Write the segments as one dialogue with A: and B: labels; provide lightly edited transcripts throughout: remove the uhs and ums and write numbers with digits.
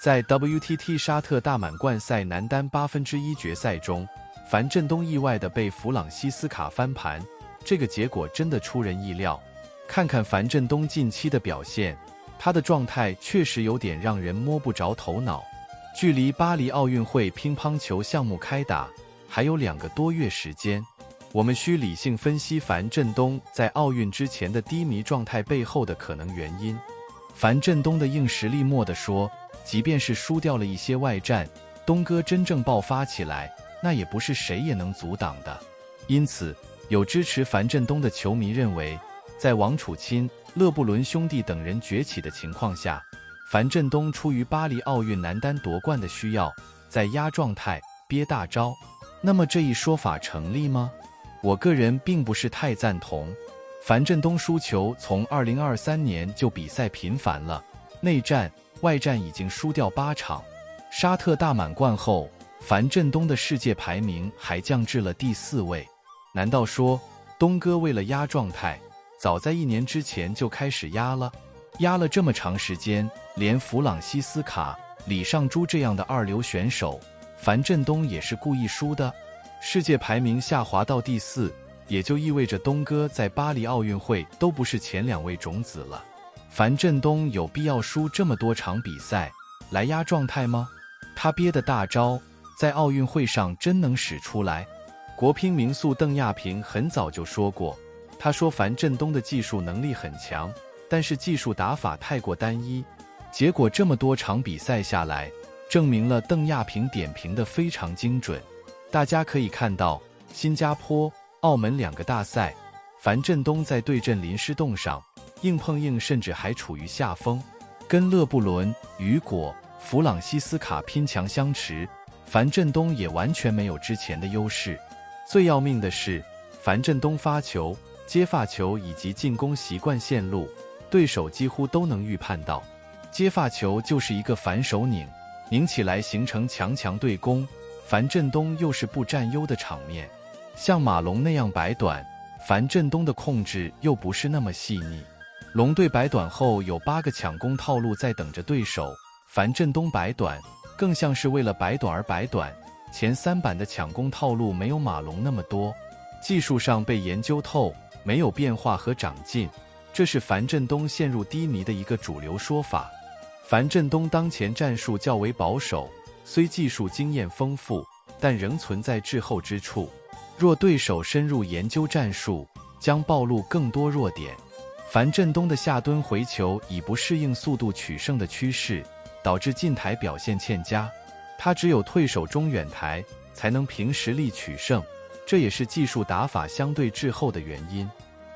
A: 在 WTT 沙特大满贯赛男单1/8决赛中，樊振东意外地被弗朗西斯卡翻盘，这个结果真的出人意料。看看樊振东近期的表现，他的状态确实有点让人摸不着头脑。距离巴黎奥运会乒乓球项目开打还有2个多月时间，我们需理性分析樊振东在奥运之前的低迷状态背后的可能原因。樊振东的硬实力没得说，即便是输掉了一些外战，东哥真正爆发起来，那也不是谁也能阻挡的。因此，有支持樊振东的球迷认为，在王楚钦、勒布伦兄弟等人崛起的情况下，樊振东出于巴黎奥运男单夺冠的需要，在压状态、憋大招。那么这一说法成立吗？我个人并不是太赞同。樊振东输球从2023年就比赛频繁了，内战、外战已经输掉8场。沙特大满贯后，樊振东的世界排名还降至了第4位。难道说，东哥为了压状态，早在1年之前就开始压了？压了这么长时间，连弗朗西斯卡、李尚洙这样的二流选手，樊振东也是故意输的？世界排名下滑到第4，也就意味着东哥在巴黎奥运会都不是前2位种子了。樊振东有必要输这么多场比赛来压状态吗？他憋的大招在奥运会上真能使出来？国乒名宿邓亚萍很早就说过，他说樊振东的技术能力很强，但是技术打法太过单一。结果这么多场比赛下来，证明了邓亚萍点评的非常精准。大家可以看到，新加坡、澳门2个大赛，樊振东在对阵林诗栋上硬碰硬，甚至还处于下风，跟勒布伦、雨果、弗朗西斯卡拼强相持，樊振东也完全没有之前的优势。最要命的是，樊振东发球、接发球以及进攻习惯线路，对手几乎都能预判到。接发球就是一个反手拧，拧起来形成强对攻，樊振东又是不占优的场面。像马龙那样摆短，樊振东的控制又不是那么细腻。龙队摆短后有8个抢攻套路在等着对手，樊振东摆短更像是为了摆短而摆短，前3板的抢攻套路没有马龙那么多，技术上被研究透，没有变化和长进，这是樊振东陷入低迷的一个主流说法。樊振东当前战术较为保守，虽技术经验丰富，但仍存在滞后之处。若对手深入研究战术，将暴露更多弱点。樊振东的下蹲回球已不适应速度取胜的趋势，导致近台表现欠佳。他只有退守中远台，才能凭实力取胜，这也是技术打法相对滞后的原因。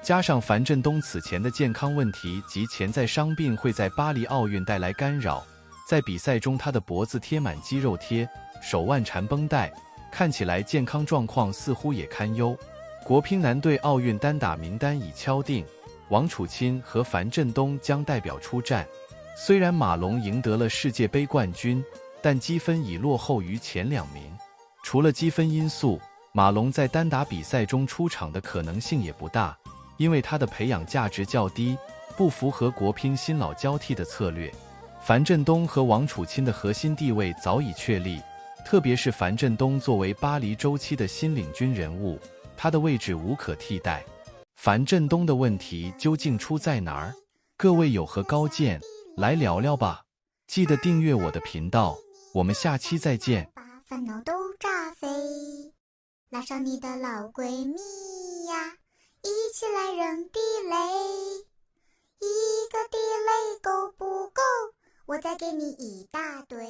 A: 加上樊振东此前的健康问题及潜在伤病会在巴黎奥运带来干扰，在比赛中他的脖子贴满肌肉贴，手腕缠绷带，看起来健康状况似乎也堪忧。国乒男队奥运单打名单已敲定，王楚钦和樊振东将代表出战。虽然马龙赢得了世界杯冠军，但积分已落后于前2名。除了积分因素，马龙在单打比赛中出场的可能性也不大，因为他的培养价值较低，不符合国乒新老交替的策略。樊振东和王楚钦的核心地位早已确立，特别是樊振东作为巴黎周期的新领军人物，他的位置无可替代。樊振东的问题究竟出在哪儿？各位有何高见？来聊聊吧。记得订阅我的频道，我们下期再见。
B: 把烦恼都炸飞，拉上你的老闺蜜呀，一起来扔地雷。一个地雷够不够？我再给你一大堆。